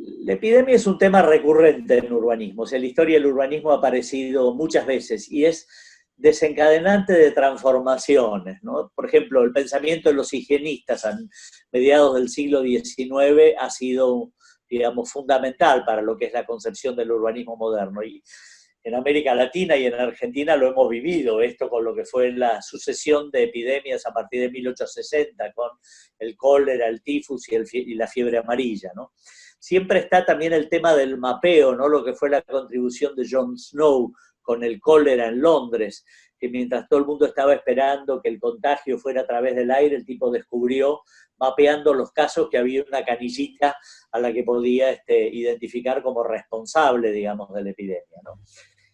La epidemia es un tema recurrente en urbanismo. O sea, la historia del urbanismo ha aparecido muchas veces y es desencadenante de transformaciones, ¿no? Por ejemplo, el pensamiento de los higienistas a mediados del siglo XIX ha sido, digamos, fundamental para lo que es la concepción del urbanismo moderno. Y en América Latina y en Argentina lo hemos vivido, esto con lo que fue la sucesión de epidemias a partir de 1860, con el cólera, el tifus y la fiebre amarilla, ¿no? Siempre está también el tema del mapeo, ¿no? Lo que fue la contribución de John Snow con el cólera en Londres, que mientras todo el mundo estaba esperando que el contagio fuera a través del aire, el tipo descubrió, mapeando los casos, que había una canillita a la que podía identificar como responsable, digamos, de la epidemia, ¿no?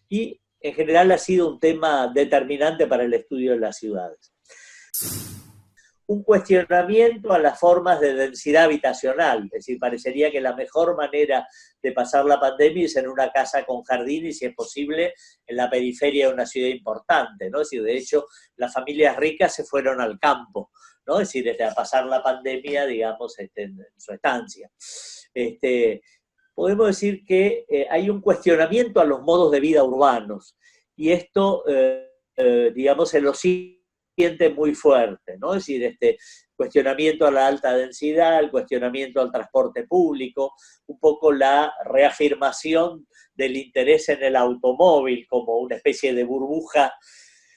Y en general ha sido un tema determinante para el estudio de las ciudades. Un cuestionamiento a las formas de densidad habitacional, es decir, parecería que la mejor manera de pasar la pandemia es en una casa con jardín y, si es posible, en la periferia de una ciudad importante, ¿no? Es decir, de hecho, las familias ricas se fueron al campo, ¿no? Es decir, desde a pasar la pandemia, digamos, en su estancia. Podemos decir que hay un cuestionamiento a los modos de vida urbanos, y esto, digamos, se lo siente muy fuerte, ¿no? Es decir, cuestionamiento a la alta densidad, el cuestionamiento al transporte público, un poco la reafirmación del interés en el automóvil como una especie de burbuja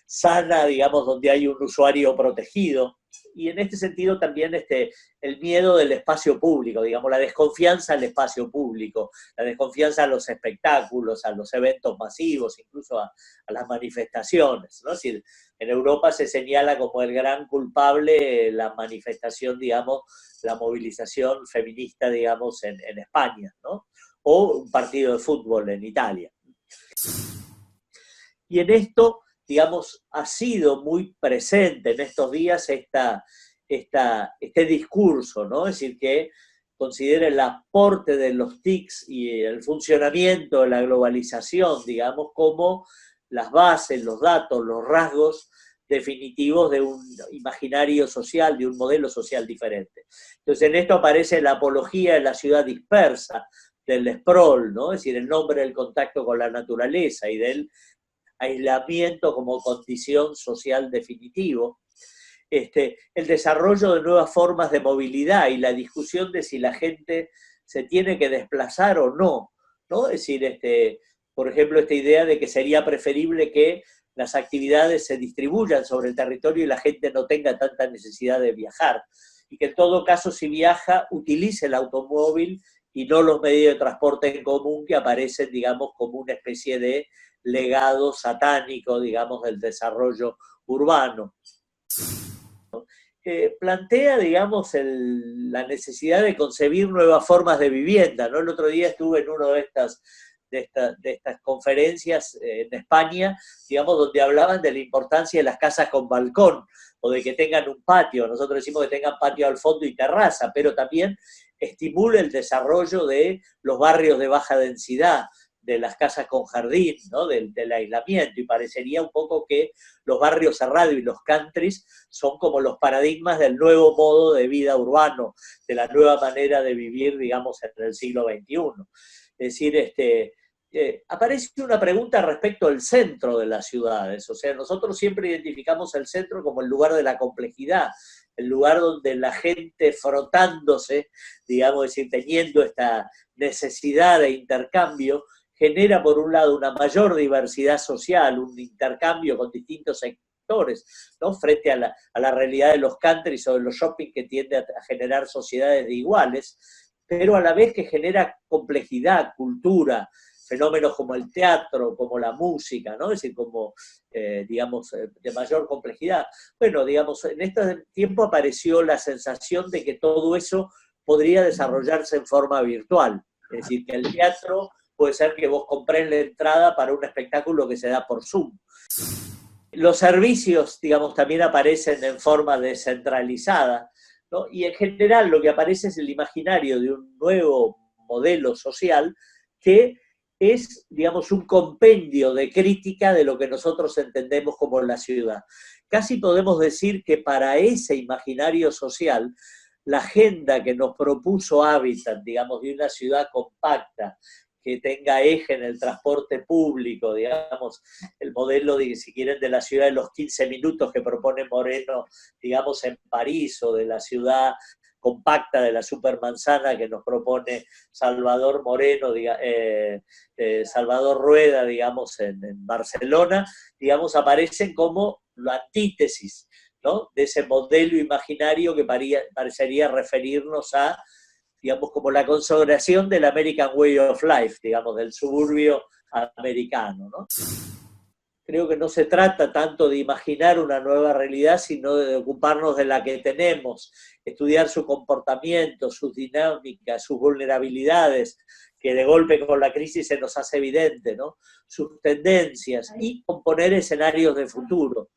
sana, digamos, donde hay un usuario protegido. Y en este sentido también el miedo del espacio público, digamos, la desconfianza al espacio público, la desconfianza a los espectáculos, a los eventos masivos, incluso a las manifestaciones, ¿no? Es decir, en Europa se señala como el gran culpable la manifestación, digamos, la movilización feminista, digamos, en España, ¿no? O un partido de fútbol en Italia. Y en esto, digamos, ha sido muy presente en estos días este discurso, ¿no? Es decir, que considera el aporte de los TICs y el funcionamiento de la globalización, digamos, como las bases, los datos, los rasgos definitivos de un imaginario social, de un modelo social diferente. Entonces, en esto aparece la apología de la ciudad dispersa, del sprawl, ¿no? Es decir, el nombre del contacto con la naturaleza y del aislamiento como condición social definitivo, el desarrollo de nuevas formas de movilidad y la discusión de si la gente se tiene que desplazar o no, ¿no? Es decir, por ejemplo, esta idea de que sería preferible que las actividades se distribuyan sobre el territorio y la gente no tenga tanta necesidad de viajar, y que en todo caso, si viaja, utilice el automóvil y no los medios de transporte en común, que aparecen, digamos, como una especie de legado satánico, digamos, del desarrollo urbano. Plantea, digamos, la necesidad de concebir nuevas formas de vivienda, ¿no? El otro día estuve en una de estas conferencias en España, digamos, donde hablaban de la importancia de las casas con balcón, o de que tengan un patio. Nosotros decimos que tengan patio al fondo y terraza, pero también estimula el desarrollo de los barrios de baja densidad, de las casas con jardín, ¿no? del aislamiento, y parecería un poco que los barrios cerrados y los countries son como los paradigmas del nuevo modo de vida urbano, de la nueva manera de vivir, digamos, en el siglo XXI. Es decir, aparece una pregunta respecto al centro de las ciudades. O sea, nosotros siempre identificamos el centro como el lugar de la complejidad, el lugar donde la gente frotándose, digamos, es decir, teniendo esta necesidad de intercambio, genera por un lado una mayor diversidad social, un intercambio con distintos sectores, ¿no? Frente a la realidad de los countries o de los shopping, que tiende a generar sociedades de iguales, pero a la vez que genera complejidad, cultura, fenómenos como el teatro, como la música, ¿no? Es decir, como, digamos, de mayor complejidad. Bueno, digamos, en este tiempo apareció la sensación de que todo eso podría desarrollarse en forma virtual. Es decir, que el teatro puede ser que vos comprés la entrada para un espectáculo que se da por Zoom. Los servicios, digamos, también aparecen en forma descentralizada, ¿no? Y en general lo que aparece es el imaginario de un nuevo modelo social que es, digamos, un compendio de crítica de lo que nosotros entendemos como la ciudad. Casi podemos decir que para ese imaginario social la agenda que nos propuso Habitat, digamos, de una ciudad compacta, que tenga eje en el transporte público, digamos, el modelo, de, si quieren, de la ciudad de los 15 minutos que propone Moreno, digamos, en París, o de la ciudad compacta de la supermanzana que nos propone Salvador Moreno, Salvador Rueda, digamos, en Barcelona, digamos, aparecen como la antítesis, ¿no?, de ese modelo imaginario que parecería referirnos a, digamos, como la consagración del American Way of Life, digamos, del suburbio americano, ¿no? Creo que no se trata tanto de imaginar una nueva realidad, sino de ocuparnos de la que tenemos, estudiar su comportamiento, sus dinámicas, sus vulnerabilidades, que de golpe con la crisis se nos hace evidente, ¿no?, sus tendencias, y componer escenarios de futuro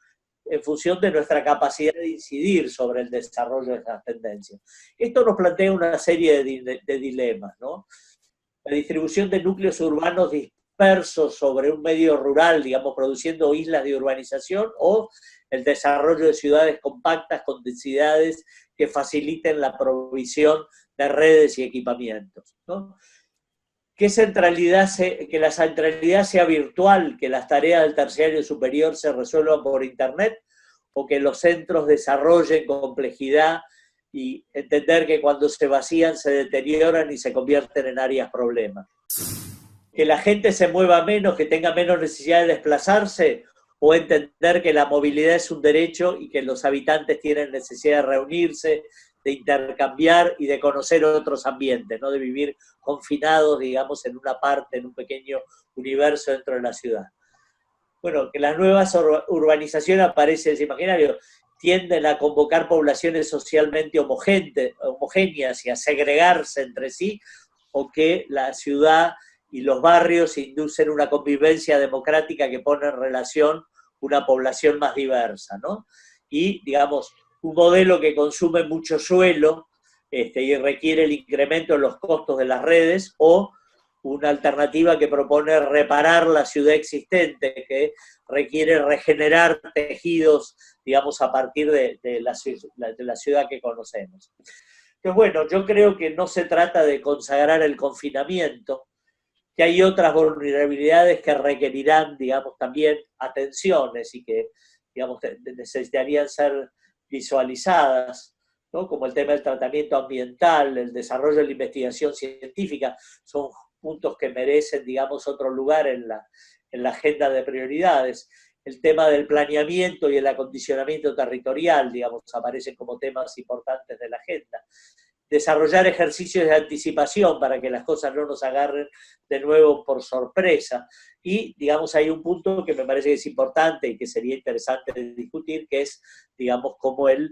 en función de nuestra capacidad de incidir sobre el desarrollo de esas tendencias. Esto nos plantea una serie de dilemas, ¿no? La distribución de núcleos urbanos dispersos sobre un medio rural, digamos, produciendo islas de urbanización, o el desarrollo de ciudades compactas con densidades que faciliten la provisión de redes y equipamientos, ¿no? Que la centralidad sea virtual, que las tareas del terciario superior se resuelvan por Internet, o que los centros desarrollen complejidad y entender que cuando se vacían se deterioran y se convierten en áreas problemas. Que la gente se mueva menos, que tenga menos necesidad de desplazarse, o entender que la movilidad es un derecho y que los habitantes tienen necesidad de reunirse, de intercambiar y de conocer otros ambientes, no de vivir confinados, digamos, en una parte, en un pequeño universo dentro de la ciudad. Bueno, que las nuevas urbanizaciones, aparece ese imaginario, tienden a convocar poblaciones socialmente homogéneas y a segregarse entre sí, o que la ciudad y los barrios inducen una convivencia democrática que pone en relación una población más diversa, ¿no? Y, digamos, un modelo que consume mucho suelo y requiere el incremento de los costos de las redes, o una alternativa que propone reparar la ciudad existente, que requiere regenerar tejidos, digamos, a partir de la ciudad que conocemos. Entonces, bueno, yo creo que no se trata de consagrar el confinamiento, que hay otras vulnerabilidades que requerirán, digamos, también atenciones y que, digamos, necesitarían ser visualizadas, ¿no?, como el tema del tratamiento ambiental, el desarrollo de la investigación científica. Son puntos que merecen, digamos, otro lugar en la agenda de prioridades. El tema del planeamiento y el acondicionamiento territorial, digamos, aparecen como temas importantes de la agenda. Desarrollar ejercicios de anticipación para que las cosas no nos agarren de nuevo por sorpresa. Y, digamos, hay un punto que me parece que es importante y que sería interesante discutir, que es, digamos, como el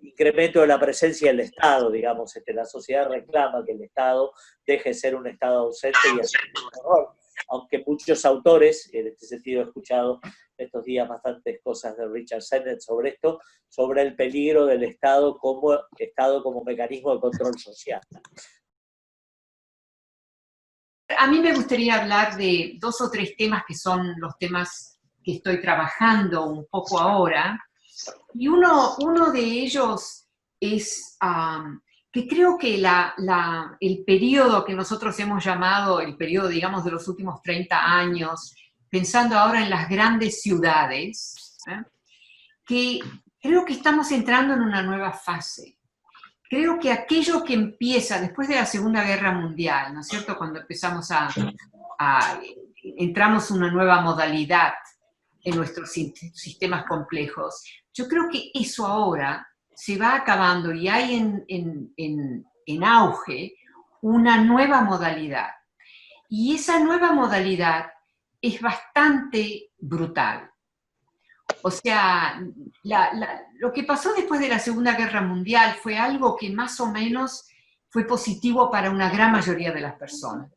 incremento de la presencia del Estado, digamos. La sociedad reclama que el Estado deje de ser un Estado ausente y así un error. Aunque muchos autores, en este sentido he escuchado estos días bastantes cosas de Richard Sennett sobre esto, sobre el peligro del Estado como mecanismo de control social. A mí me gustaría hablar de 2 o 3 temas que son los temas que estoy trabajando un poco ahora, y uno de ellos es que creo que el periodo que nosotros hemos llamado el periodo, digamos, de los últimos 30 años, pensando ahora en las grandes ciudades, que creo que estamos entrando en una nueva fase. Creo que aquello que empieza después de la Segunda Guerra Mundial, ¿no es cierto?, cuando empezamos entramos una nueva modalidad en nuestros sistemas complejos, yo creo que eso ahora se va acabando y hay en auge una nueva modalidad. Y esa nueva modalidad es bastante brutal. O sea, lo que pasó después de la Segunda Guerra Mundial fue algo que más o menos fue positivo para una gran mayoría de las personas.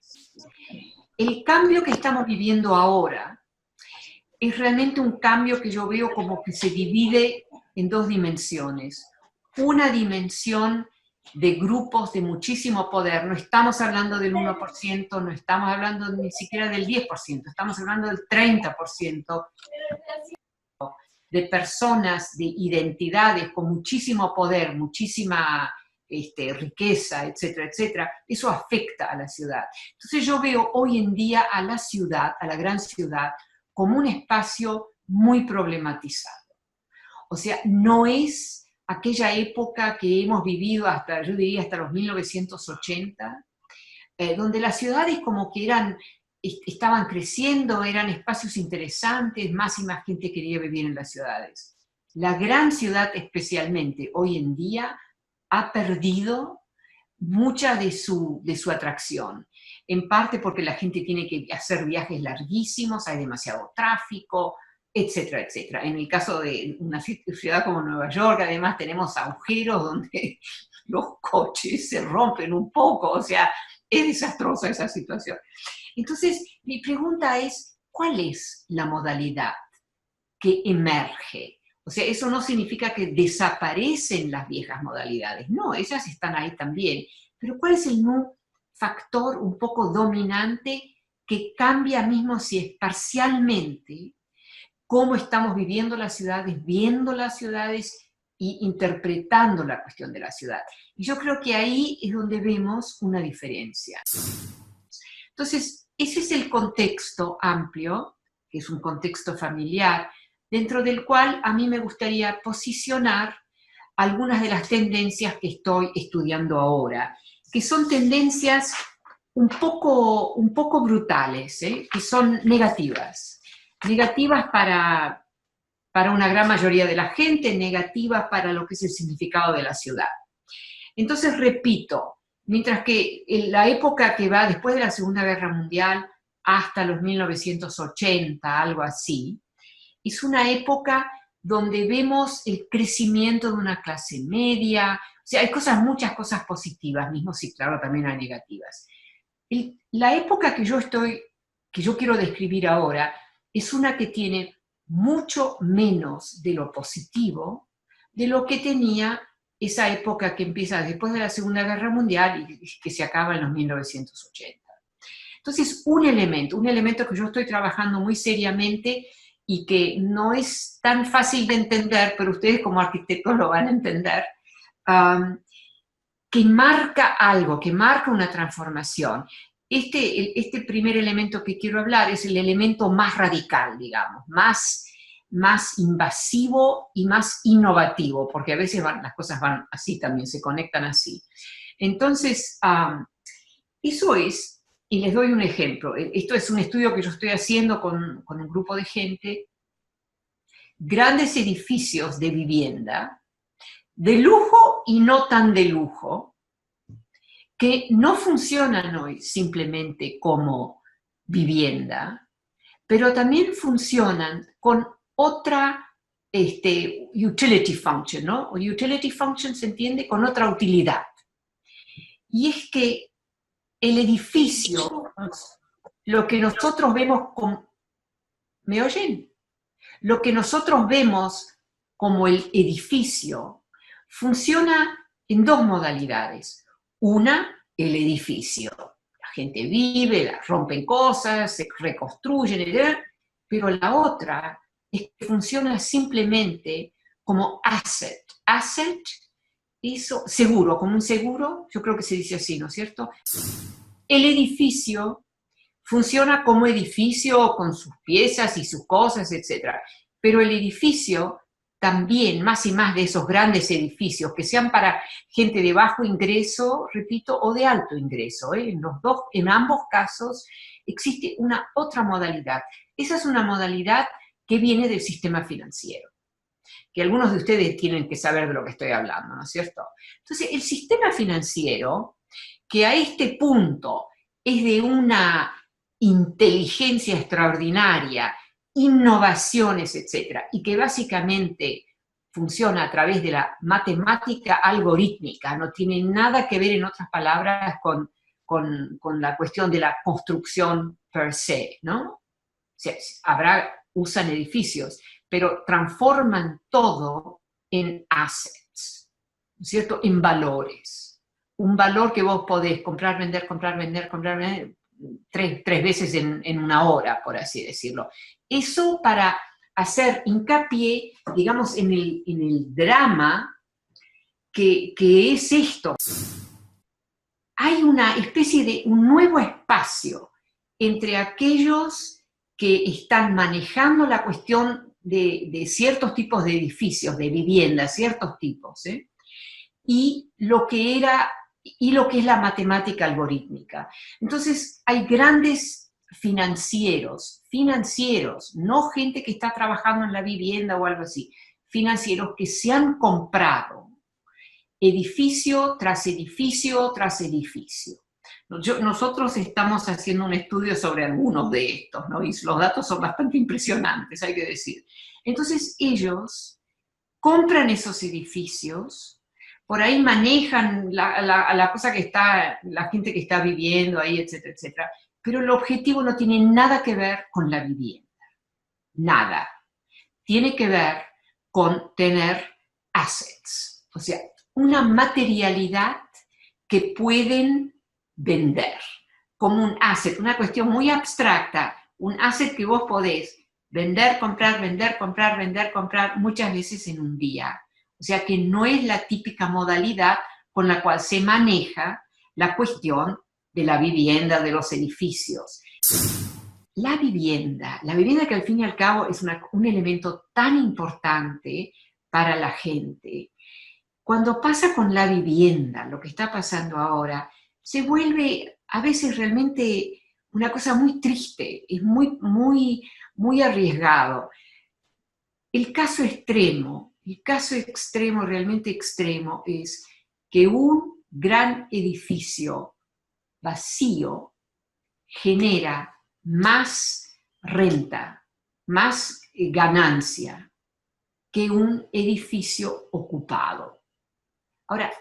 El cambio que estamos viviendo ahora es realmente un cambio que yo veo como que se divide en 2 dimensiones. Una dimensión de grupos de muchísimo poder, no estamos hablando del 1%, no estamos hablando ni siquiera del 10%, estamos hablando del 30% de personas, de identidades con muchísimo poder, muchísima riqueza, etcétera, etcétera, eso afecta a la ciudad. Entonces yo veo hoy en día a la ciudad, a la gran ciudad, como un espacio muy problematizado. O sea, no es aquella época que hemos vivido hasta, yo diría, hasta los 1980, donde las ciudades como que estaban creciendo, eran espacios interesantes, más y más gente quería vivir en las ciudades. La gran ciudad especialmente hoy en día ha perdido mucha de su atracción, en parte porque la gente tiene que hacer viajes larguísimos, hay demasiado tráfico, etcétera, etcétera. En el caso de una ciudad como Nueva York, además tenemos agujeros donde los coches se rompen un poco, o sea, es desastrosa esa situación. Entonces, mi pregunta es, ¿cuál es la modalidad que emerge? O sea, eso no significa que desaparecen las viejas modalidades, no, ellas están ahí también. Pero ¿cuál es el factor un poco dominante que cambia, mismo si es parcialmente, cómo estamos viviendo las ciudades, viendo las ciudades y interpretando la cuestión de la ciudad? Y yo creo que ahí es donde vemos una diferencia. Entonces, ese es el contexto amplio, que es un contexto familiar, dentro del cual a mí me gustaría posicionar algunas de las tendencias que estoy estudiando ahora, que son tendencias un poco brutales, que son negativas para una gran mayoría de la gente, negativas para lo que es el significado de la ciudad. Entonces, repito, mientras que en la época que va después de la Segunda Guerra Mundial hasta los 1980, algo así, es una época donde vemos el crecimiento de una clase media, o sea, hay muchas cosas positivas, mismo si claro también hay negativas. La época que yo quiero describir ahora es una que tiene mucho menos de lo positivo de lo que tenía esa época que empieza después de la Segunda Guerra Mundial y que se acaba en los 1980. Entonces, un elemento que yo estoy trabajando muy seriamente y que no es tan fácil de entender, pero ustedes como arquitectos lo van a entender, que marca algo, que marca una transformación. Este primer elemento que quiero hablar es el elemento más radical, digamos, más invasivo y más innovativo, porque a veces las cosas van así también, se conectan así. Entonces, eso es, y les doy un ejemplo, esto es un estudio que yo estoy haciendo con un grupo de gente, grandes edificios de vivienda, de lujo y no tan de lujo, que no funcionan hoy simplemente como vivienda, pero también funcionan con otra utility function, ¿no? O utility function se entiende con otra utilidad. Y es que el edificio, lo que nosotros vemos como... ¿Me oyen? Lo que nosotros vemos como el edificio funciona en dos modalidades. Una, el edificio. La gente vive, rompen cosas, se reconstruyen, pero la otra es que funciona simplemente como asset. Asset, eso, seguro, como un seguro, yo creo que se dice así, ¿no es cierto? El edificio funciona como edificio con sus piezas y sus cosas, etc. Pero el edificio también, más y más de esos grandes edificios, que sean para gente de bajo ingreso, repito, o de alto ingreso, en ambos casos existe una otra modalidad. Esa es una modalidad que viene del sistema financiero, que algunos de ustedes tienen que saber de lo que estoy hablando, ¿no es cierto? Entonces, el sistema financiero, que a este punto es de una inteligencia extraordinaria, innovaciones, etcétera, y que básicamente funciona a través de la matemática algorítmica, no tiene nada que ver, en otras palabras, con la cuestión de la construcción per se, ¿no? O sea, usan edificios, pero transforman todo en assets, ¿no es cierto? En valores. Un valor que vos podés comprar, vender, tres veces en una hora, por así decirlo. Eso para hacer hincapié, digamos, en el drama que es esto. Hay una especie de un nuevo espacio entre aquellos que están manejando la cuestión de ciertos tipos de edificios, de viviendas, ciertos tipos, y lo que es la matemática algorítmica. Entonces, hay grandes financieros, no gente que está trabajando en la vivienda o algo así, financieros que se han comprado edificio tras edificio tras edificio. Nosotros estamos haciendo un estudio sobre algunos de estos, ¿no? Y los datos son bastante impresionantes, hay que decir. Entonces ellos compran esos edificios, por ahí manejan la cosa que está, la gente que está viviendo ahí, etcétera, etcétera, pero el objetivo no tiene nada que ver con la vivienda, nada. Tiene que ver con tener assets, o sea, una materialidad que pueden vender, como un asset, una cuestión muy abstracta, un asset que vos podés vender, comprar, vender, comprar, vender, comprar, muchas veces en un día. O sea que no es la típica modalidad con la cual se maneja la cuestión de la vivienda, de los edificios. La vivienda que al fin y al cabo es un elemento tan importante para la gente, cuando pasa con la vivienda, lo que está pasando ahora, se vuelve a veces realmente una cosa muy triste, es muy, muy, muy arriesgado. El caso extremo, realmente extremo, es que un gran edificio vacío genera más renta, más ganancia que un edificio ocupado. Ahora,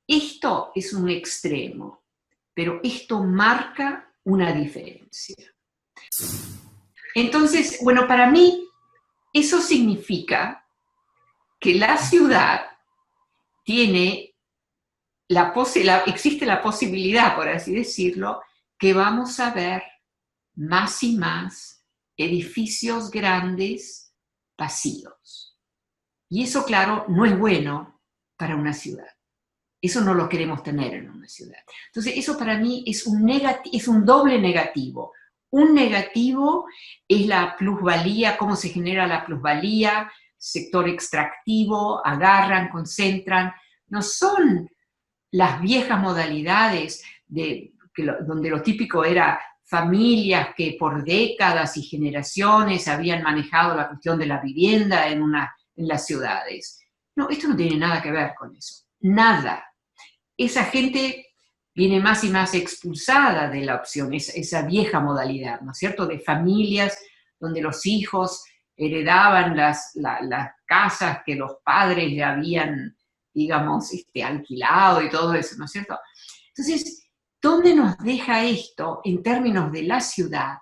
esto es un extremo, pero esto marca una diferencia. Entonces, bueno, para mí eso significa que la ciudad tiene existe la posibilidad, por así decirlo, que vamos a ver más y más edificios grandes vacíos. Y eso, claro, no es bueno para una ciudad. Eso no lo queremos tener en una ciudad. Entonces, eso para mí es un doble negativo. Un negativo es la plusvalía, cómo se genera la plusvalía, sector extractivo, agarran, concentran. No son las viejas modalidades donde lo típico era familias que por décadas y generaciones habían manejado la cuestión de la vivienda en las ciudades. No, esto no tiene nada que ver con eso. Nada. Esa gente viene más y más expulsada de la opción, esa vieja modalidad, ¿no es cierto?, de familias donde los hijos heredaban las casas que los padres ya habían, digamos, alquilado y todo eso, ¿no es cierto? Entonces, ¿dónde nos deja esto en términos de la ciudad?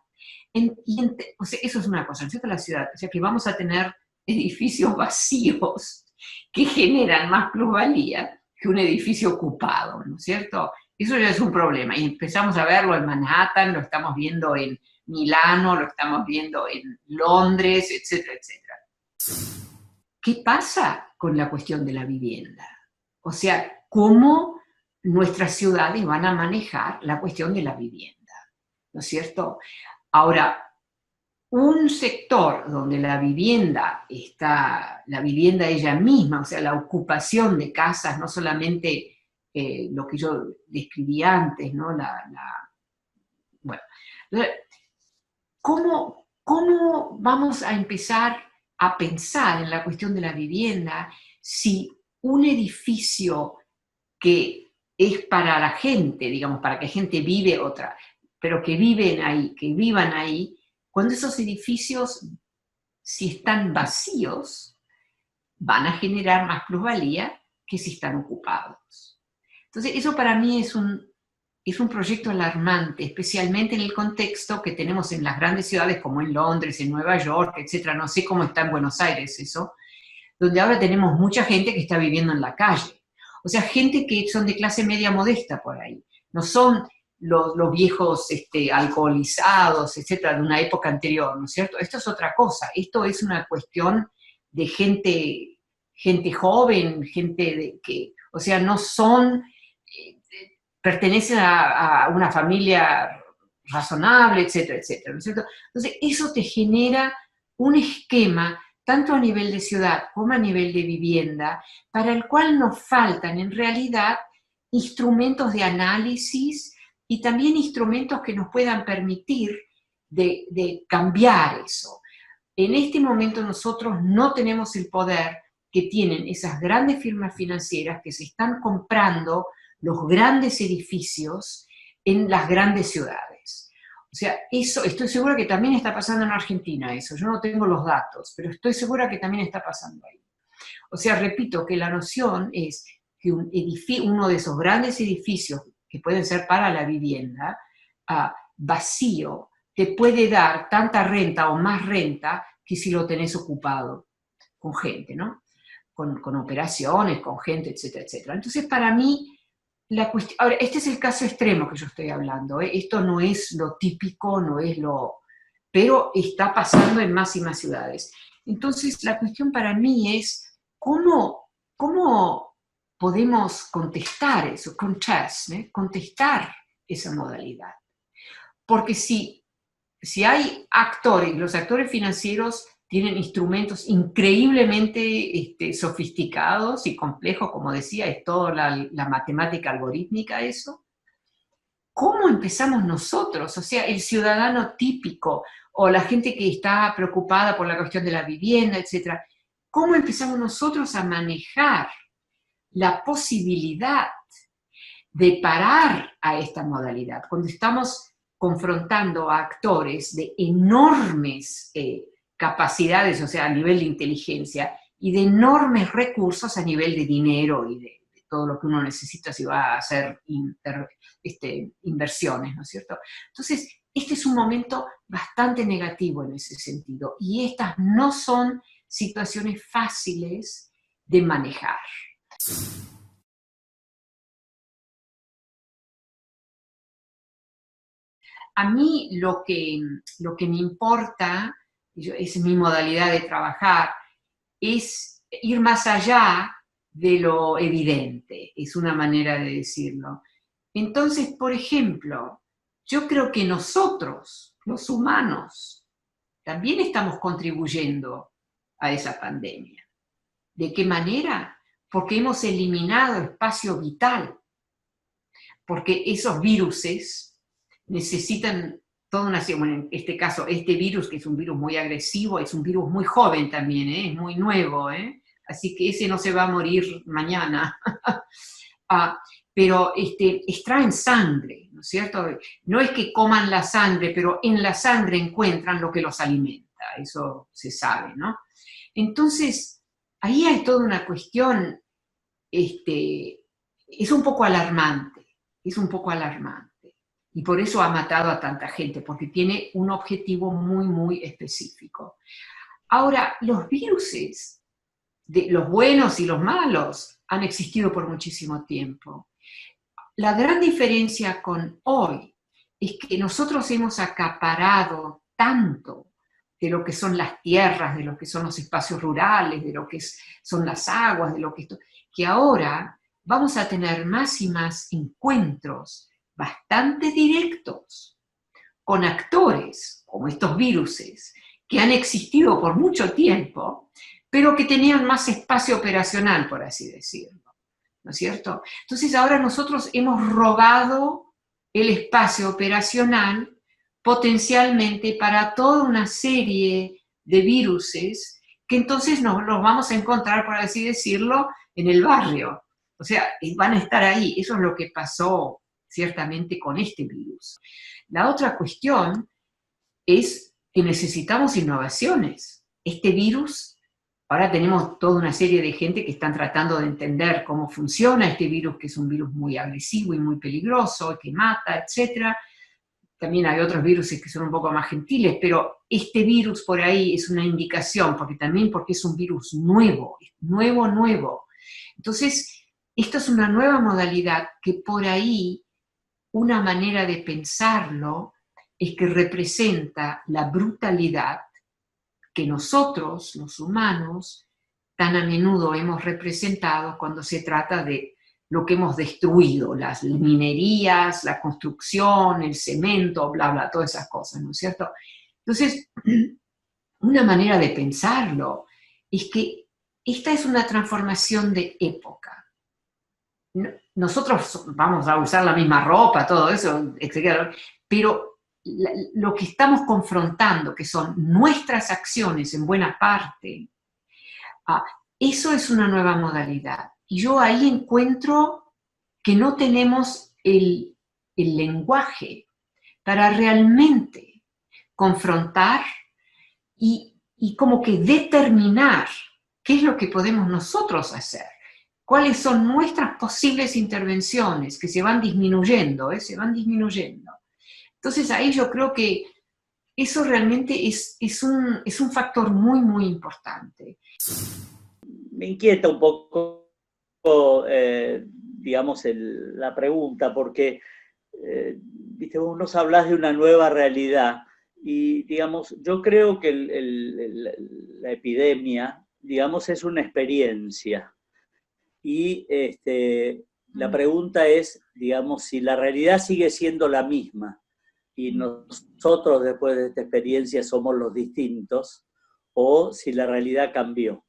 O sea, eso es una cosa, ¿no es cierto?, la ciudad, o sea, que vamos a tener edificios vacíos que generan más plusvalía que un edificio ocupado, ¿no es cierto? Eso ya es un problema, y empezamos a verlo en Manhattan, lo estamos viendo en Milano, lo estamos viendo en Londres, etcétera, etcétera. ¿Qué pasa con la cuestión de la vivienda? O sea, ¿cómo nuestras ciudades van a manejar la cuestión de la vivienda? ¿No es cierto? Ahora, un sector donde la vivienda ella misma, o sea, la ocupación de casas, no solamente lo que yo describí antes, ¿no? Bueno, ¿cómo vamos a empezar a pensar en la cuestión de la vivienda si un edificio que es para la gente, digamos, para que gente vive pero que vivan ahí, cuando esos edificios, si están vacíos, van a generar más plusvalía que si están ocupados. Entonces, eso para mí es un proyecto alarmante, especialmente en el contexto que tenemos en las grandes ciudades como en Londres, en Nueva York, etc. No sé cómo está en Buenos Aires eso, donde ahora tenemos mucha gente que está viviendo en la calle. O sea, gente que son de clase media modesta por ahí. No son los viejos alcoholizados, etcétera, de una época anterior, ¿no es cierto? Esto es otra cosa. Esto es una cuestión de gente joven, gente que O sea, no son, pertenecen a una familia razonable, etcétera, etcétera, ¿no es cierto? Entonces, eso te genera un esquema, tanto a nivel de ciudad como a nivel de vivienda, para el cual nos faltan en realidad instrumentos de análisis y también instrumentos que nos puedan permitir de cambiar eso. En este momento nosotros no tenemos el poder que tienen esas grandes firmas financieras que se están comprando los grandes edificios en las grandes ciudades. O sea, eso, estoy segura que también está pasando en Argentina eso. Yo no tengo los datos, pero estoy segura que también está pasando ahí. O sea, repito que la noción es que uno de esos grandes edificios que pueden ser para la vivienda, vacío, te puede dar tanta renta o más renta que si lo tenés ocupado con gente, ¿no? Con operaciones, con gente, etcétera, etcétera. Entonces, para mí, la cuestión, ahora, este es el caso extremo que yo estoy hablando, ¿eh? Esto no es lo típico, no es lo, pero está pasando en más y más ciudades. Entonces, la cuestión para mí es cómo podemos contestar eso, contestar esa modalidad. Porque si hay actores, los actores financieros tienen instrumentos increíblemente sofisticados y complejos, como decía, es toda la matemática algorítmica eso. ¿Cómo empezamos nosotros? O sea, el ciudadano típico o la gente que está preocupada por la cuestión de la vivienda, etcétera. ¿Cómo empezamos nosotros a manejar la posibilidad de parar a esta modalidad? Cuando estamos confrontando a actores de enormes capacidades, o sea, a nivel de inteligencia, y de enormes recursos a nivel de dinero y de todo lo que uno necesita si va a hacer inversiones, ¿no es cierto? Entonces, este es un momento bastante negativo en ese sentido, y estas no son situaciones fáciles de manejar. A mí lo que me importa, es mi modalidad de trabajar, es ir más allá de lo evidente, es una manera de decirlo. Entonces, por ejemplo, yo creo que nosotros, los humanos, también estamos contribuyendo a esa pandemia. ¿De qué manera? Porque hemos eliminado espacio vital, porque esos viruses necesitan toda una, bueno, en este caso, este virus, que es un virus muy agresivo, es un virus muy joven también, es muy nuevo, así que ese no se va a morir mañana. Pero extraen sangre, ¿no es cierto? No es que coman la sangre, pero en la sangre encuentran lo que los alimenta, eso se sabe, ¿no? Entonces, ahí hay toda una cuestión, es un poco alarmante, y por eso ha matado a tanta gente, porque tiene un objetivo muy, muy específico. Ahora, los viruses, los buenos y los malos, han existido por muchísimo tiempo. La gran diferencia con hoy es que nosotros hemos acaparado tanto de lo que son las tierras, de lo que son los espacios rurales, de lo que son las aguas, que ahora vamos a tener más y más encuentros bastante directos con actores, como estos viruses, que han existido por mucho tiempo, pero que tenían más espacio operacional, por así decirlo, ¿no es cierto? Entonces ahora nosotros hemos robado el espacio operacional potencialmente para toda una serie de viruses que entonces nos los vamos a encontrar, por así decirlo, en el barrio. O sea, van a estar ahí. Eso es lo que pasó ciertamente con este virus. La otra cuestión es que necesitamos innovaciones. Este virus, ahora tenemos toda una serie de gente que están tratando de entender cómo funciona este virus, que es un virus muy agresivo y muy peligroso, que mata, etc. También hay otros virus que son un poco más gentiles, pero este virus por ahí es una indicación, porque es un virus nuevo, nuevo. Entonces, esto es una nueva modalidad que por ahí, una manera de pensarlo, es que representa la brutalidad que nosotros, los humanos, tan a menudo hemos representado cuando se trata de lo que hemos destruido, las minerías, la construcción, el cemento, bla, bla, todas esas cosas, ¿no es cierto? Entonces, una manera de pensarlo es que esta es una transformación de época. Nosotros vamos a usar la misma ropa, todo eso, etc., pero lo que estamos confrontando, que son nuestras acciones en buena parte, eso es una nueva modalidad. Y yo ahí encuentro que no tenemos el lenguaje para realmente confrontar y como que determinar qué es lo que podemos nosotros hacer, cuáles son nuestras posibles intervenciones que se van disminuyendo, se van disminuyendo. Entonces ahí yo creo que eso realmente es un factor muy, muy importante. Me inquieta un poco, digamos, la pregunta, porque, viste, vos nos hablas de una nueva realidad y, digamos, yo creo que la epidemia, digamos, es una experiencia. Y la pregunta es, digamos, si la realidad sigue siendo la misma y nosotros después de esta experiencia somos los distintos, o si la realidad cambió.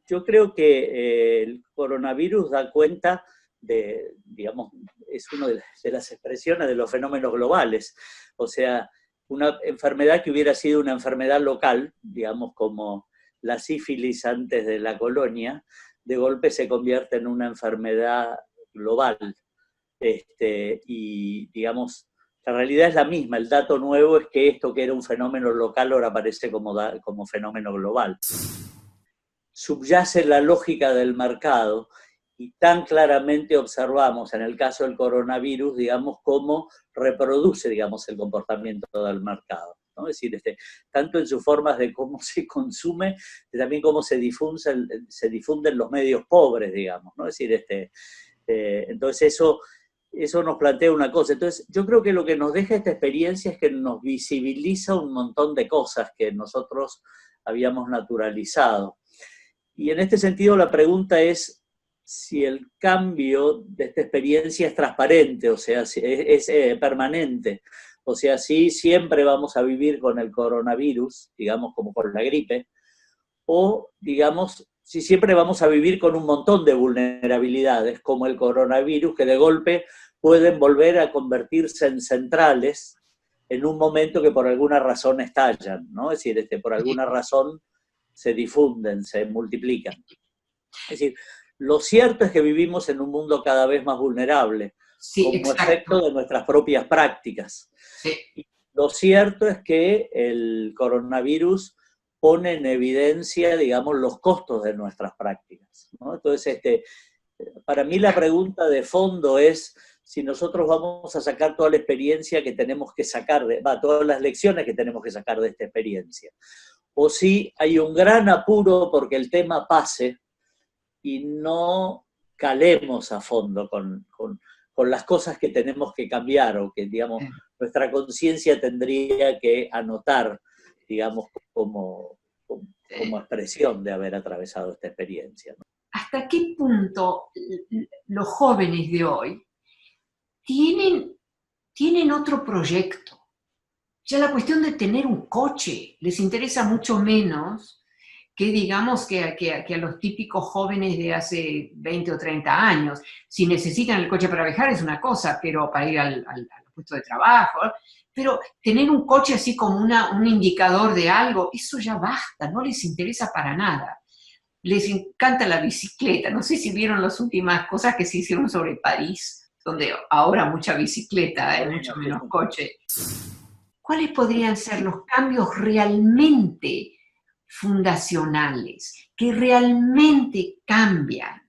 Yo creo que el coronavirus da cuenta de, digamos, es una de las expresiones de los fenómenos globales. O sea, una enfermedad que hubiera sido una enfermedad local, digamos, como la sífilis antes de la colonia, de golpe se convierte en una enfermedad global. Y, digamos, la realidad es la misma. El dato nuevo es que esto que era un fenómeno local ahora aparece como fenómeno global. Subyace la lógica del mercado y tan claramente observamos en el caso del coronavirus, digamos, cómo reproduce, digamos, el comportamiento del mercado, ¿no? Es decir, tanto en sus formas de cómo se consume, también cómo se difunden los medios pobres, digamos, ¿no? Es decir, entonces eso nos plantea una cosa. Entonces, yo creo que lo que nos deja esta experiencia es que nos visibiliza un montón de cosas que nosotros habíamos naturalizado. Y en este sentido la pregunta es si el cambio de esta experiencia es transparente, o sea, si es permanente. O sea, si siempre vamos a vivir con el coronavirus, digamos, como con la gripe, o, digamos, si siempre vamos a vivir con un montón de vulnerabilidades, como el coronavirus, que de golpe pueden volver a convertirse en centrales en un momento que por alguna razón estallan, ¿no? Es decir, por alguna razón se difunden, se multiplican. Es decir, lo cierto es que vivimos en un mundo cada vez más vulnerable, sí, como exacto. efecto de nuestras propias prácticas. Sí. Y lo cierto es que el coronavirus pone en evidencia, digamos, los costos de nuestras prácticas, ¿no? Entonces, para mí la pregunta de fondo es si nosotros vamos a sacar toda la experiencia que tenemos que sacar, todas las lecciones que tenemos que sacar de esta experiencia, o si hay un gran apuro porque el tema pase y no calemos a fondo con las cosas que tenemos que cambiar o que, digamos, nuestra conciencia tendría que anotar, digamos, como expresión de haber atravesado esta experiencia, ¿no? ¿Hasta qué punto los jóvenes de hoy tienen otro proyecto? Ya la cuestión de tener un coche les interesa mucho menos que, digamos, que a los típicos jóvenes de hace 20 o 30 años. Si necesitan el coche para viajar es una cosa, pero para ir al puesto de trabajo, pero tener un coche así como un indicador de algo, eso ya basta, no les interesa para nada. Les encanta la bicicleta. No sé si vieron las últimas cosas que se hicieron sobre París, donde ahora mucha bicicleta, hay mucho menos coche. ¿Cuáles podrían ser los cambios realmente fundacionales, que realmente cambian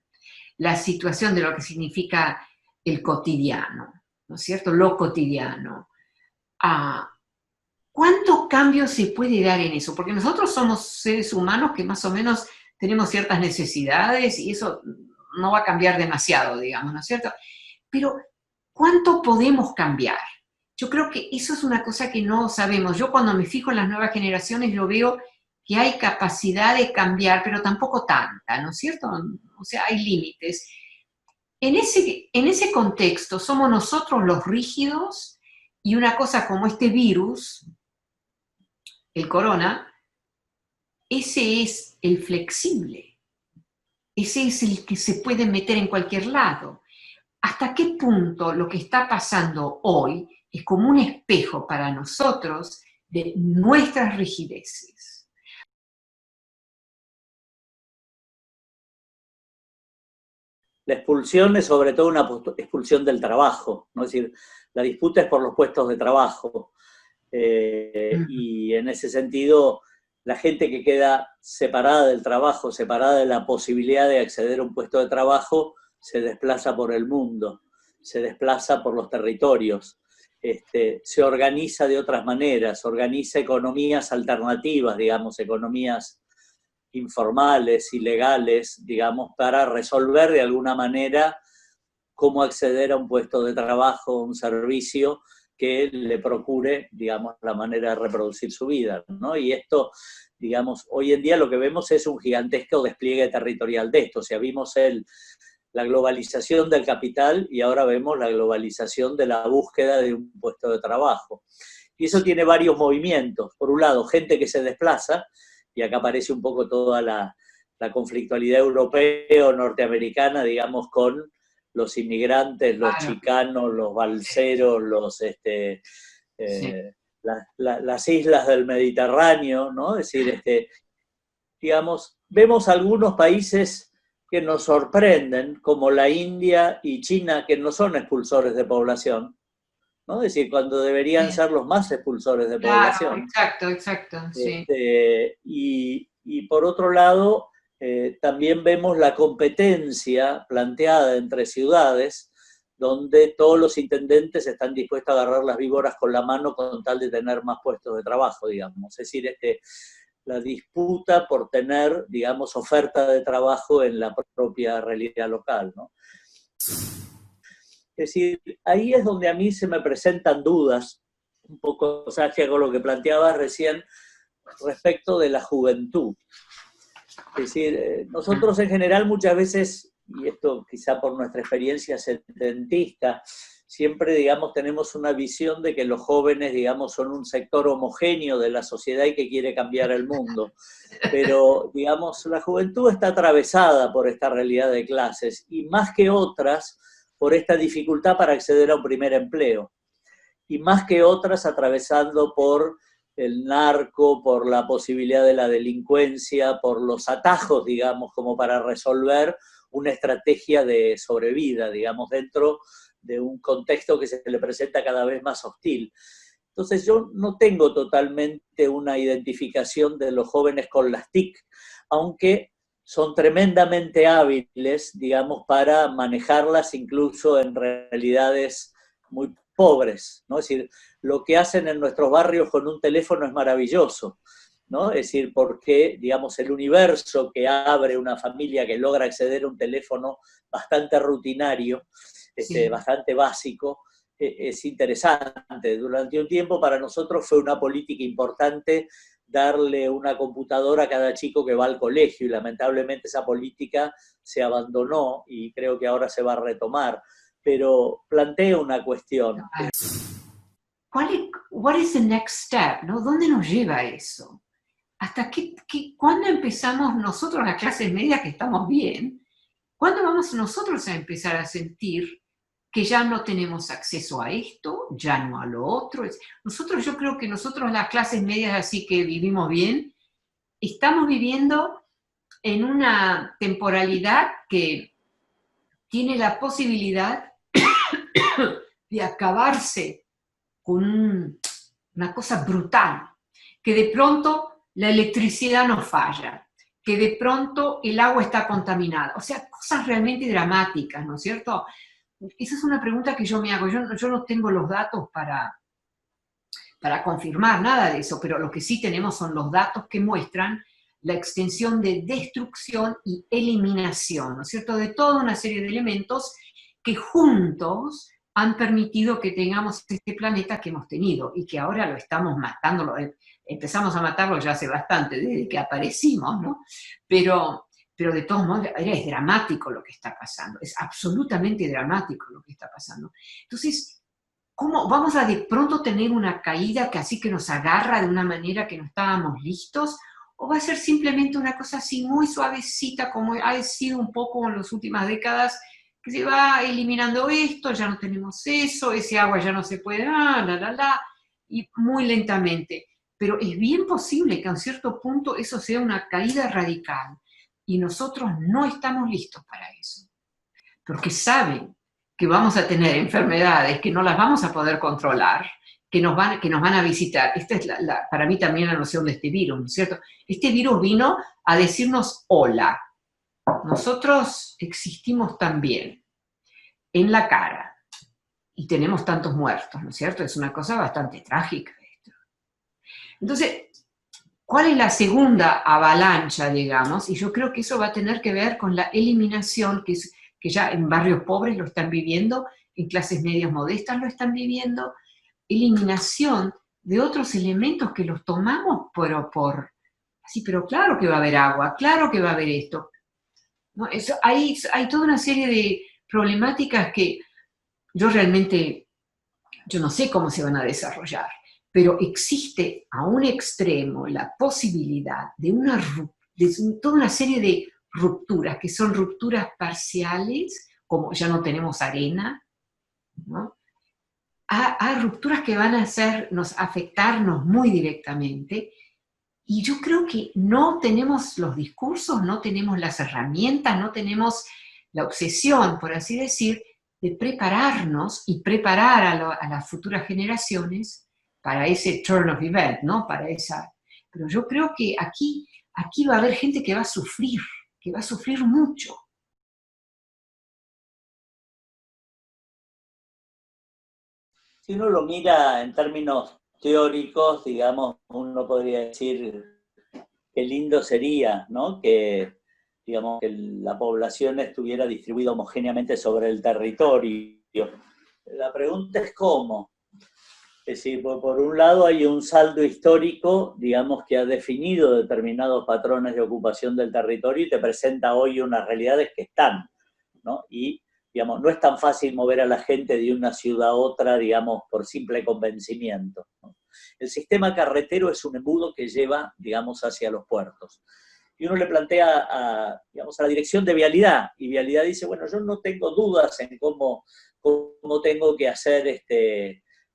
la situación de lo que significa el cotidiano, ¿no es cierto? Lo cotidiano. ¿Cuánto cambio se puede dar en eso? Porque nosotros somos seres humanos que más o menos tenemos ciertas necesidades y eso no va a cambiar demasiado, digamos, ¿no es cierto? Pero, ¿cuánto podemos cambiar? Yo creo que eso es una cosa que no sabemos. Yo cuando me fijo en las nuevas generaciones lo veo que hay capacidad de cambiar, pero tampoco tanta, ¿no es cierto? O sea, hay límites. en ese contexto somos nosotros los rígidos y una cosa como este virus, el corona, ese es el flexible, ese es el que se puede meter en cualquier lado. ¿Hasta qué punto lo que está pasando hoy es como un espejo para nosotros de nuestras rigideces? La expulsión es sobre todo una expulsión del trabajo, ¿no? Es decir, la disputa es por los puestos de trabajo. Y en ese sentido, la gente que queda separada del trabajo, separada de la posibilidad de acceder a un puesto de trabajo, se desplaza por el mundo, se desplaza por los territorios, se organiza de otras maneras, organiza economías alternativas, digamos, economías informales, ilegales, digamos, para resolver de alguna manera cómo acceder a un puesto de trabajo, un servicio que le procure, digamos, la manera de reproducir su vida, ¿no? Y esto, digamos, hoy en día lo que vemos es un gigantesco despliegue territorial de esto. O sea, vimos la globalización del capital y ahora vemos la globalización de la búsqueda de un puesto de trabajo. Y eso tiene varios movimientos. Por un lado, gente que se desplaza, y acá aparece un poco toda la conflictualidad europea o norteamericana, digamos, con los inmigrantes, los chicanos, los balseros, las islas del Mediterráneo, ¿no? Es decir, digamos, vemos algunos países que nos sorprenden, como la India y China, que no son expulsores de población, ¿no? Es decir, cuando deberían ser los más expulsores de población. Exacto, sí. Y por otro lado, también vemos la competencia planteada entre ciudades, donde todos los intendentes están dispuestos a agarrar las víboras con la mano con tal de tener más puestos de trabajo, digamos. Es decir, la disputa por tener, digamos, oferta de trabajo en la propia realidad local, ¿no? Es decir, ahí es donde a mí se me presentan dudas, un poco, Saskia, con lo que planteabas recién respecto de la juventud. Es decir, nosotros en general muchas veces, y esto quizá por nuestra experiencia setentista, siempre, digamos, tenemos una visión de que los jóvenes, digamos, son un sector homogéneo de la sociedad y que quiere cambiar el mundo. Pero, digamos, la juventud está atravesada por esta realidad de clases y más que otras, por esta dificultad para acceder a un primer empleo. Y más que otras, atravesando por el narco, por la posibilidad de la delincuencia, por los atajos, digamos, como para resolver una estrategia de sobrevida, digamos, dentro de un contexto que se le presenta cada vez más hostil. Entonces yo no tengo totalmente una identificación de los jóvenes con las TIC, aunque son tremendamente hábiles, digamos, para manejarlas incluso en realidades muy pobres, ¿no? Es decir, lo que hacen en nuestros barrios con un teléfono es maravilloso, ¿no? Es decir, porque, digamos, el universo que abre una familia que logra acceder a un teléfono bastante rutinario, Sí. bastante básico, es interesante. Durante un tiempo para nosotros fue una política importante darle una computadora a cada chico que va al colegio y lamentablemente esa política se abandonó y creo que ahora se va a retomar. Pero planteo una cuestión. What is the next step? ¿No? ¿Dónde nos lleva eso? ¿Hasta cuándo empezamos nosotros, las clases medias que estamos bien, cuándo vamos nosotros a empezar a sentir que ya no tenemos acceso a esto, ya no a lo otro? Yo creo que nosotros las clases medias así que vivimos bien, estamos viviendo en una temporalidad que tiene la posibilidad de acabarse con una cosa brutal, que de pronto la electricidad nos falla, que de pronto el agua está contaminada, o sea, cosas realmente dramáticas, ¿no es cierto? Esa es una pregunta que yo me hago. Yo no tengo los datos para confirmar nada de eso, pero lo que sí tenemos son los datos que muestran la extensión de destrucción y eliminación, ¿no es cierto?, de toda una serie de elementos que juntos han permitido que tengamos este planeta que hemos tenido y que ahora lo estamos matando, empezamos a matarlo ya hace bastante, desde que aparecimos, ¿no? Pero pero de todos modos es dramático lo que está pasando, es absolutamente dramático lo que está pasando. Entonces, ¿cómo vamos a de pronto tener una caída que así que nos agarra de una manera que no estábamos listos? ¿O va a ser simplemente una cosa así muy suavecita, como ha sido un poco en las últimas décadas, que se va eliminando esto, ya no tenemos eso, ese agua ya no se puede, y muy lentamente? Pero es bien posible que a un cierto punto eso sea una caída radical, y nosotros no estamos listos para eso, porque saben que vamos a tener enfermedades que no las vamos a poder controlar, que nos van a visitar. Esta es para mí también la noción de este virus, ¿no es cierto? Este virus vino a decirnos hola. Nosotros existimos también en la cara y tenemos tantos muertos, ¿no es cierto? Es una cosa bastante trágica esto. Entonces, ¿cuál es la segunda avalancha, digamos? Y yo creo que eso va a tener que ver con la eliminación, que ya en barrios pobres lo están viviendo, en clases medias modestas lo están viviendo, eliminación de otros elementos que los tomamos así, pero claro que va a haber agua, claro que va a haber esto. ¿No? Hay toda una serie de problemáticas que yo realmente, yo no sé cómo se van a desarrollar, pero existe a un extremo la posibilidad de toda una serie de rupturas, que son rupturas parciales, como ya no tenemos arena, ¿no? A rupturas que van a afectarnos muy directamente, y yo creo que no tenemos los discursos, no tenemos las herramientas, no tenemos la obsesión, por así decir, de prepararnos y preparar a las futuras generaciones para ese turn of event, ¿no? Pero yo creo que aquí va a haber gente que va a sufrir mucho. Si uno lo mira en términos teóricos, digamos, uno podría decir qué lindo sería, ¿no? Que, digamos, que la población estuviera distribuida homogéneamente sobre el territorio. La pregunta es cómo. Es decir, por un lado hay un saldo histórico, digamos, que ha definido determinados patrones de ocupación del territorio y te presenta hoy unas realidades que están, ¿no? Y, digamos, no es tan fácil mover a la gente de una ciudad a otra, digamos, por simple convencimiento, ¿no? El sistema carretero es un embudo que lleva, digamos, hacia los puertos. Y uno le plantea digamos, a la dirección de vialidad, y vialidad dice, bueno, yo no tengo dudas en cómo tengo que hacer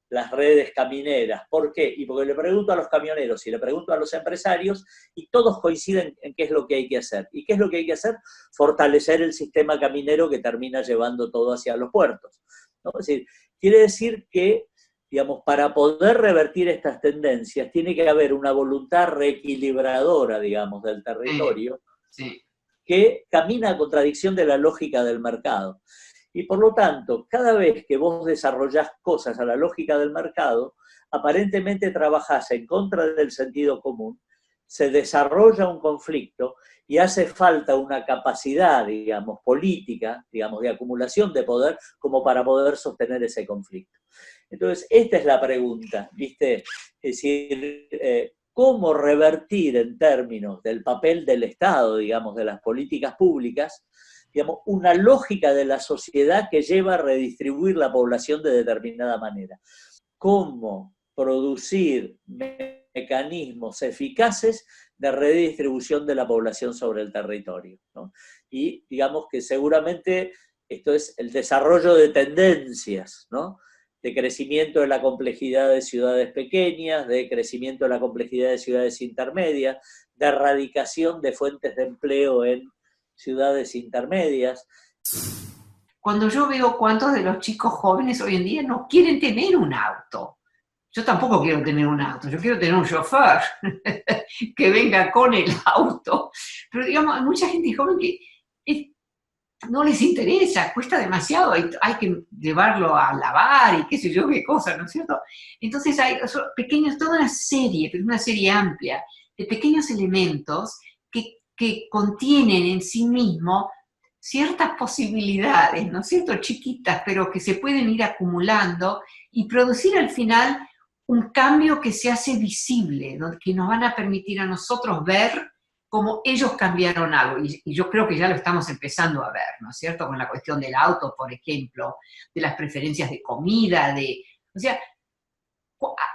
las redes camineras. ¿Por qué? Y porque le pregunto a los camioneros y le pregunto a los empresarios y todos coinciden en qué es lo que hay que hacer. ¿Y qué es lo que hay que hacer? Fortalecer el sistema caminero que termina llevando todo hacia los puertos, ¿no? Es decir, quiere decir que, digamos, para poder revertir estas tendencias tiene que haber una voluntad reequilibradora, digamos, del territorio, Sí. que camina a contradicción de la lógica del mercado. Y por lo tanto, cada vez que vos desarrollás cosas a la lógica del mercado, aparentemente trabajás en contra del sentido común, se desarrolla un conflicto y hace falta una capacidad, digamos, política, digamos, de acumulación de poder como para poder sostener ese conflicto. Entonces, esta es la pregunta, ¿viste? Es decir, ¿cómo revertir en términos del papel del Estado, digamos, de las políticas públicas, digamos, una lógica de la sociedad que lleva a redistribuir la población de determinada manera? ¿Cómo producir mecanismos eficaces de redistribución de la población sobre el territorio, ¿no? Y digamos que seguramente esto es el desarrollo de tendencias, ¿no? De crecimiento de la complejidad de ciudades pequeñas, de crecimiento de la complejidad de ciudades intermedias, de erradicación de fuentes de empleo en ciudades intermedias. Cuando yo veo cuántos de los chicos jóvenes hoy en día no quieren tener un auto. Yo tampoco quiero tener un auto, yo quiero tener un chofer que venga con el auto. Pero digamos, hay mucha gente joven que no les interesa, cuesta demasiado, hay que llevarlo a lavar y qué sé yo qué cosa, ¿no es cierto? Entonces hay pequeños, toda una serie amplia de pequeños elementos que contienen en sí mismo ciertas posibilidades, ¿no es cierto?, chiquitas, pero que se pueden ir acumulando y producir al final un cambio que se hace visible, ¿no? Que nos van a permitir a nosotros ver como ellos cambiaron algo, y yo creo que ya lo estamos empezando a ver, ¿no es cierto? Con la cuestión del auto, por ejemplo, de las preferencias de comida, o sea,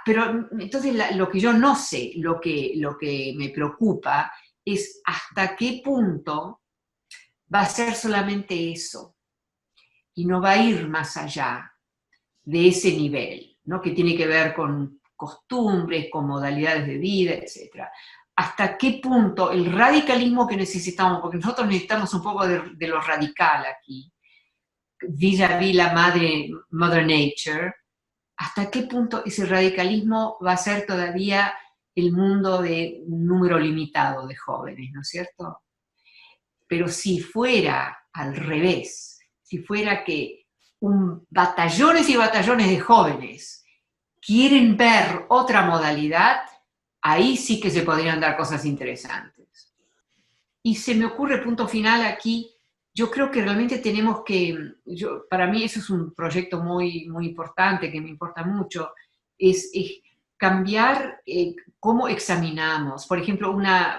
pero entonces lo que yo no sé, lo que me preocupa es hasta qué punto va a ser solamente eso y no va a ir más allá de ese nivel, ¿no? Que tiene que ver con costumbres, con modalidades de vida, etc. ¿Hasta qué punto el radicalismo que necesitamos, porque nosotros necesitamos un poco de lo radical aquí, vis-a-vis la Mother Nature, hasta qué punto ese radicalismo va a ser todavía el mundo de un número limitado de jóvenes, ¿no es cierto? Pero si fuera al revés, si fuera que batallones y batallones de jóvenes quieren ver otra modalidad, ahí sí que se podrían dar cosas interesantes. Y se me ocurre, punto final aquí, yo creo que realmente tenemos que, para mí eso es un proyecto muy, muy importante, que me importa mucho, es cambiar cómo examinamos. Por ejemplo,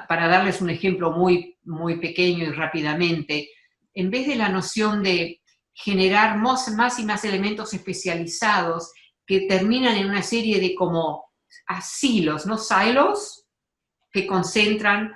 para darles un ejemplo muy, muy pequeño y rápidamente, en vez de la noción de generar más y más elementos especializados que terminan en una serie de como asilos, ¿no? Silos, que concentran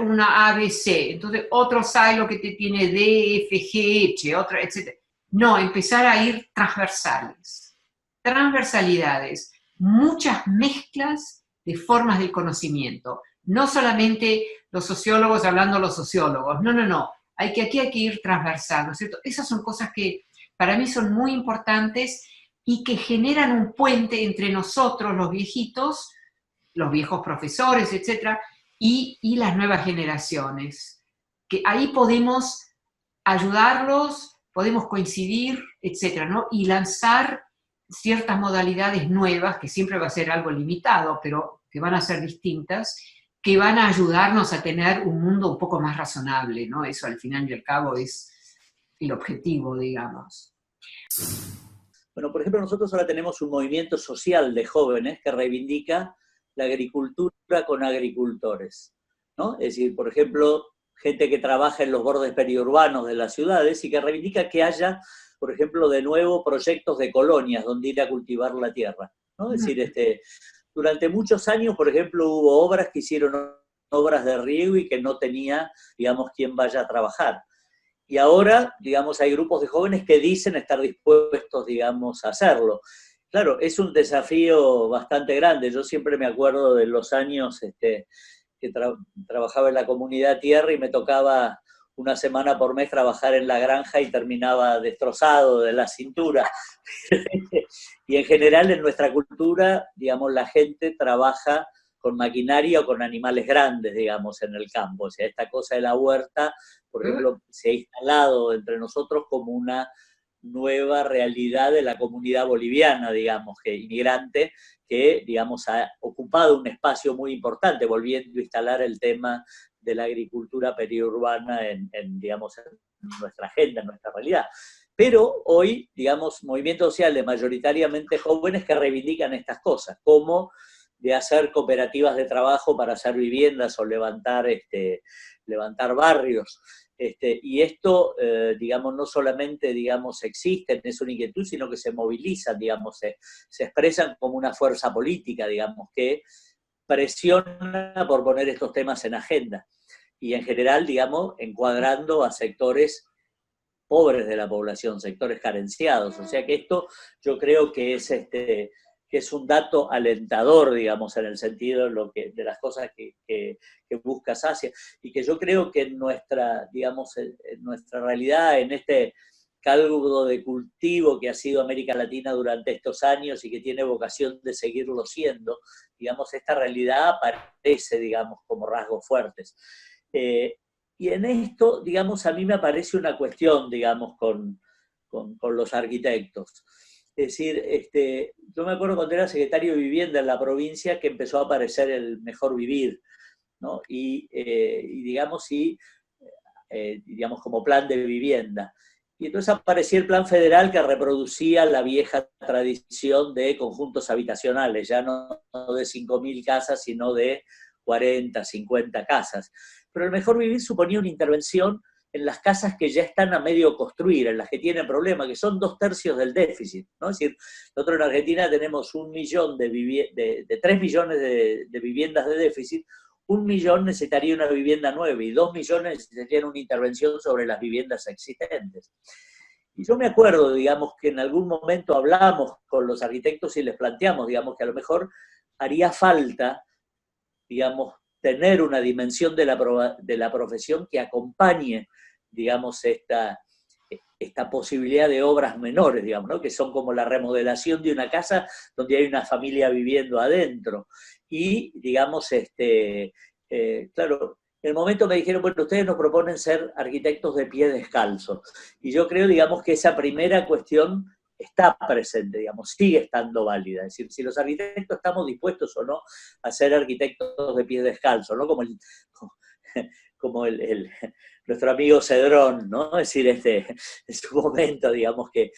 una ABC, entonces otro silo que te tiene D, F, G, H, otra, etc. No, empezar a ir transversales, transversalidades, muchas mezclas de formas del conocimiento, no solamente los sociólogos hablando a los sociólogos, no, aquí hay que ir transversal, ¿no es cierto? Esas son cosas que para mí son muy importantes y que generan un puente entre nosotros, los viejitos, los viejos profesores, etcétera, y las nuevas generaciones. Que ahí podemos ayudarlos, podemos coincidir, etcétera, ¿no? Y lanzar ciertas modalidades nuevas, que siempre va a ser algo limitado, pero que van a ser distintas, que van a ayudarnos a tener un mundo un poco más razonable, ¿no? Eso al final y al cabo es el objetivo, digamos. Bueno, por ejemplo, nosotros ahora tenemos un movimiento social de jóvenes que reivindica la agricultura con agricultores, ¿no? Es decir, por ejemplo, gente que trabaja en los bordes periurbanos de las ciudades y que reivindica que haya, por ejemplo, de nuevo proyectos de colonias donde ir a cultivar la tierra, ¿no? Es decir, durante muchos años, por ejemplo, hubo obras que hicieron obras de riego y que no tenía, digamos, quien vaya a trabajar. Y ahora, digamos, hay grupos de jóvenes que dicen estar dispuestos, digamos, a hacerlo. Claro, es un desafío bastante grande. Yo siempre me acuerdo de los años que trabajaba en la comunidad tierra y me tocaba una semana por mes trabajar en la granja y terminaba destrozado de la cintura. Y en general en nuestra cultura, digamos, la gente trabaja con maquinaria o con animales grandes, digamos, en el campo. O sea, esta cosa de la huerta, por ejemplo, se ha instalado entre nosotros como una nueva realidad de la comunidad boliviana, digamos, que inmigrante, que, digamos, ha ocupado un espacio muy importante, volviendo a instalar el tema de la agricultura periurbana digamos, en nuestra agenda, en nuestra realidad. Pero hoy, digamos, movimientos sociales mayoritariamente jóvenes que reivindican estas cosas, como de hacer cooperativas de trabajo para hacer viviendas o levantar barrios. Y esto, digamos, no solamente, digamos, existe, es una inquietud, sino que se movilizan, digamos, se expresan como una fuerza política, digamos, que presiona por poner estos temas en agenda. Y en general, digamos, encuadrando a sectores pobres de la población, sectores carenciados. O sea que esto yo creo que es un dato alentador, digamos, en el sentido de las cosas que busca Sacia, y que yo creo que en nuestra, digamos, en nuestra realidad, en este caldo de cultivo que ha sido América Latina durante estos años y que tiene vocación de seguirlo siendo, digamos, esta realidad aparece, digamos, como rasgos fuertes. Y en esto, digamos, a mí me aparece una cuestión, digamos, con los arquitectos. Es decir, yo me acuerdo cuando era secretario de Vivienda en la provincia que empezó a aparecer el Mejor Vivir, ¿no? Y digamos, como plan de vivienda. Y entonces aparecía el plan federal que reproducía la vieja tradición de conjuntos habitacionales, ya no de 5.000 casas, sino de 40, 50 casas. Pero el mejor vivir suponía una intervención en las casas que ya están a medio construir, en las que tienen problemas, que son 2/3 del déficit, ¿no? Es decir, nosotros en Argentina tenemos 1 millón de 3 millones de viviendas de déficit. 1 millón necesitaría una vivienda nueva y 2 millones necesitarían una intervención sobre las viviendas existentes. Y yo me acuerdo, digamos, que en algún momento hablamos con los arquitectos y les planteamos, digamos, que a lo mejor haría falta, digamos, tener una dimensión de la profesión que acompañe, digamos, esta posibilidad de obras menores, digamos, ¿no? Que son como la remodelación de una casa donde hay una familia viviendo adentro. Y, digamos, claro, en el momento me dijeron, bueno, ustedes nos proponen ser arquitectos de pie descalzo. Y yo creo, digamos, que esa primera cuestión está presente, digamos, sigue estando válida. Es decir, si los arquitectos estamos dispuestos o no a ser arquitectos de pie descalzo, ¿no? Como nuestro amigo Cedrón, ¿no? Es decir, en su momento, digamos que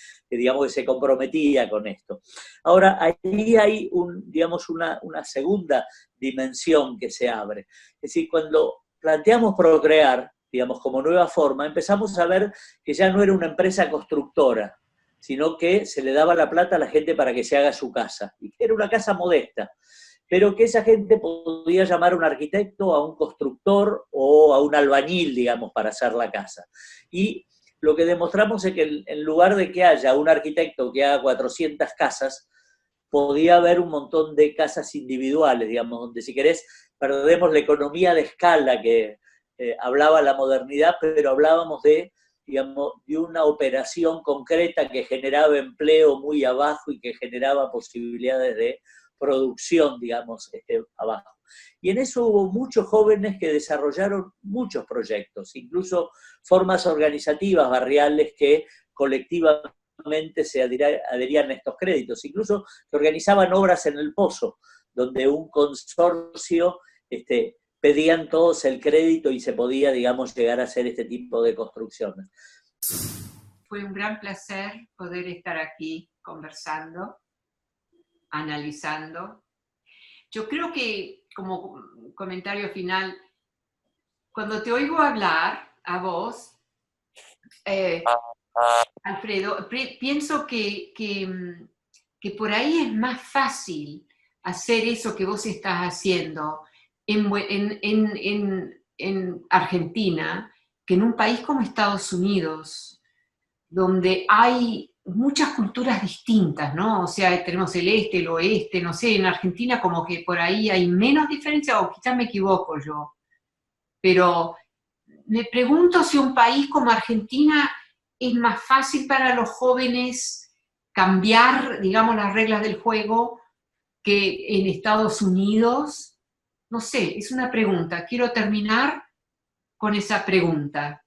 se comprometía con esto. Ahora, ahí hay digamos, una segunda dimensión que se abre. Es decir, cuando planteamos procrear, digamos, como nueva forma, empezamos a ver que ya no era una empresa constructora, sino que se le daba la plata a la gente para que se haga su casa. Y era una casa modesta, pero que esa gente podía llamar a un arquitecto, a un constructor o a un albañil, digamos, para hacer la casa. Y lo que demostramos es que en lugar de que haya un arquitecto que haga 400 casas, podía haber un montón de casas individuales, digamos, donde si querés perdemos la economía de escala que hablaba la modernidad, pero hablábamos digamos, de una operación concreta que generaba empleo muy abajo y que generaba posibilidades de producción, digamos, abajo. Y en eso hubo muchos jóvenes que desarrollaron muchos proyectos, incluso formas organizativas barriales que colectivamente se adherían a estos créditos, incluso que organizaban obras en el Pozo, donde un consorcio pedían todos el crédito y se podía, digamos, llegar a hacer este tipo de construcciones. Fue un gran placer poder estar aquí conversando, analizando. Yo creo que, como comentario final, cuando te oigo hablar a vos, Alfredo, pienso que por ahí es más fácil hacer eso que vos estás haciendo en Argentina que en un país como Estados Unidos, donde hay muchas culturas distintas, ¿no? O sea, tenemos el este, el oeste, no sé, en Argentina como que por ahí hay menos diferencia, o quizás me equivoco yo, pero me pregunto si un país como Argentina es más fácil para los jóvenes cambiar, digamos, las reglas del juego que en Estados Unidos. No sé, es una pregunta. Quiero terminar con esa pregunta.